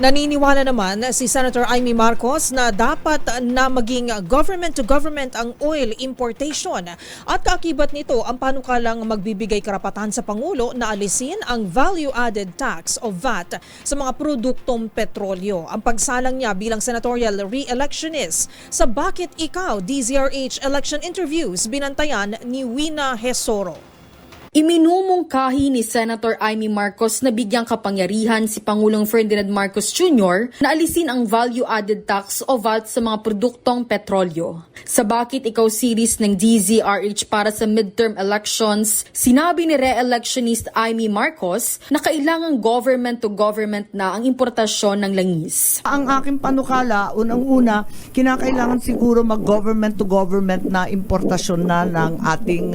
Naniniwala naman si Senator Amy Marcos na dapat na maging government-to-government ang oil importation at kaakibat nito ang panukalang magbibigay karapatan sa Pangulo na alisin ang value-added tax o VAT sa mga produktong petrolyo. Ang pagsalang niya bilang senatorial re-electionist sa Bakit Ikaw DZRH election interviews binantayan ni Wina Hesoro. Iminumungkahi ni Senator Amy Marcos na bigyang kapangyarihan si Pangulong Ferdinand Marcos Jr. na alisin ang value-added tax o VAT sa mga produktong petrolyo. Sa Bakit Ikaw series ng DZRH para sa midterm elections, sinabi ni re-electionist Amy Marcos na kailangang government-to-government na ang importasyon ng langis. Ang aking panukala, unang-una, kinakailangan siguro mag-government-to-government na importasyon na ng ating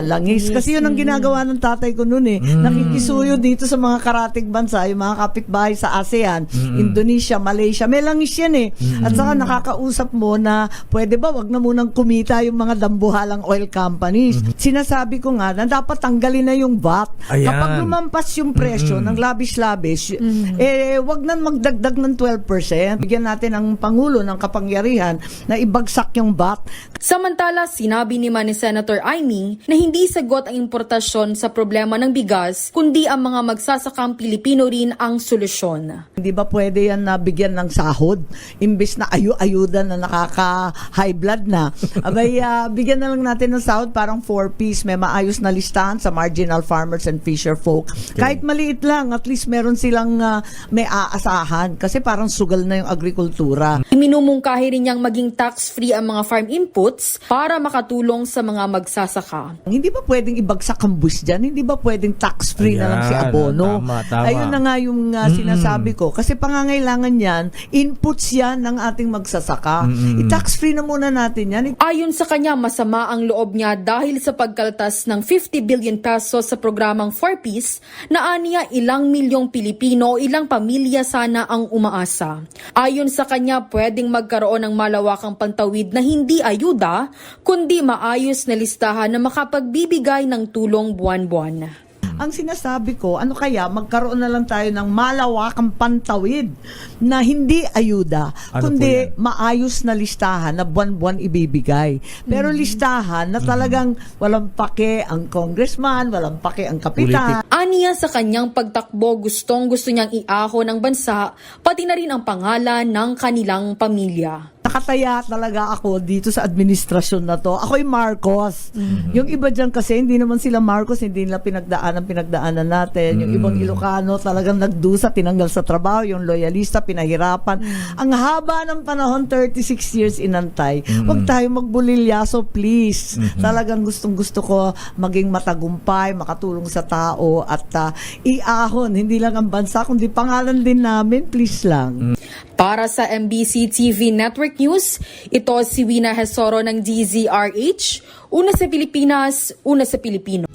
langis. Kasi yun ang ginagawa ng tatay ko noon eh. Nakikisuyo dito sa mga karatig bansa, yung mga kapitbahay sa ASEAN, Indonesia, Malaysia. May langis yan eh. At saka nakakausap mo na pwede ba wag na munang kumita yung mga dambuhalang oil companies. Sinasabi ko nga na dapat tanggalin na yung VAT. Ayan. Kapag lumampas yung presyo ng labis-labis, wag na magdagdag ng 12%. Bigyan natin ang Pangulo ng kapangyarihan na ibagsak yung VAT. Samantala, sinabi naman ni Senator Amy na hindi sagot ang importasyon sa problema ng bigas, kundi ang mga magsasakang Pilipino rin ang solusyon. Hindi ba pwede yan na bigyan ng sahod? Imbis na ayuda na nakaka-high blood na. Abay, bigyan na lang natin ng sahod, parang 4-piece. May maayos na listahan sa marginal farmers and fisher folk. Kahit maliit lang, at least meron silang may aasahan. Kasi parang sugal na yung agrikultura. Iminumungkahi rin niyang maging tax-free ang mga farm inputs para makatulong sa mga magsasaka. Hindi ba pwedeng ibagsak ang buwis dyan? Hindi ba pwedeng tax-free na lang si abono? Tama. Ayun na nga yung sinasabi ko. Kasi pangangailangan yan, inputs yan ng ating magsasaka. I-tax-free na muna natin yan. Ayon sa kanya, masama ang loob niya dahil sa pagkaltas ng 50 billion pesos sa programang 4-piece na aniya ilang milyong Pilipino o ilang pamilya sana ang umaasa. Ayon sa kanya, pwedeng magkaroon ng malawakang pantawid na hindi ayuda, kundi maayos na listahan na makapagbibigay ng tulong buwan-buwan. Ang sinasabi ko, ano kaya, magkaroon na lang tayo ng malawakang pantawid na hindi ayuda, kundi maayos na listahan na buwan-buwan ibibigay. Pero listahan na talagang walang pake ang congressman, walang pake ang kapitan. Aniya sa kanyang pagtakbo, gustong-gusto niyang iahon ang bansa, pati na rin ang pangalan ng kanilang pamilya. Nakataya talaga ako dito sa administrasyon na to. Ako'y Marcos. Yung iba dyan kasi, hindi naman sila Marcos, hindi nila pinagdaanan natin. Yung ibang Ilocano talagang nagdusa, tinanggal sa trabaho. Yung loyalista, pinahirapan. Ang haba ng panahon, 36 years inantay. Huwag tayo magbulilyaso, please. Talagang gustong-gusto ko maging matagumpay, makatulong sa tao at iahon. Hindi lang ang bansa, kundi pangalan din namin, please lang. Para sa MBC TV Network News, ito si Wina Hesoro ng DZRH. Una sa Pilipinas, una sa Pilipino.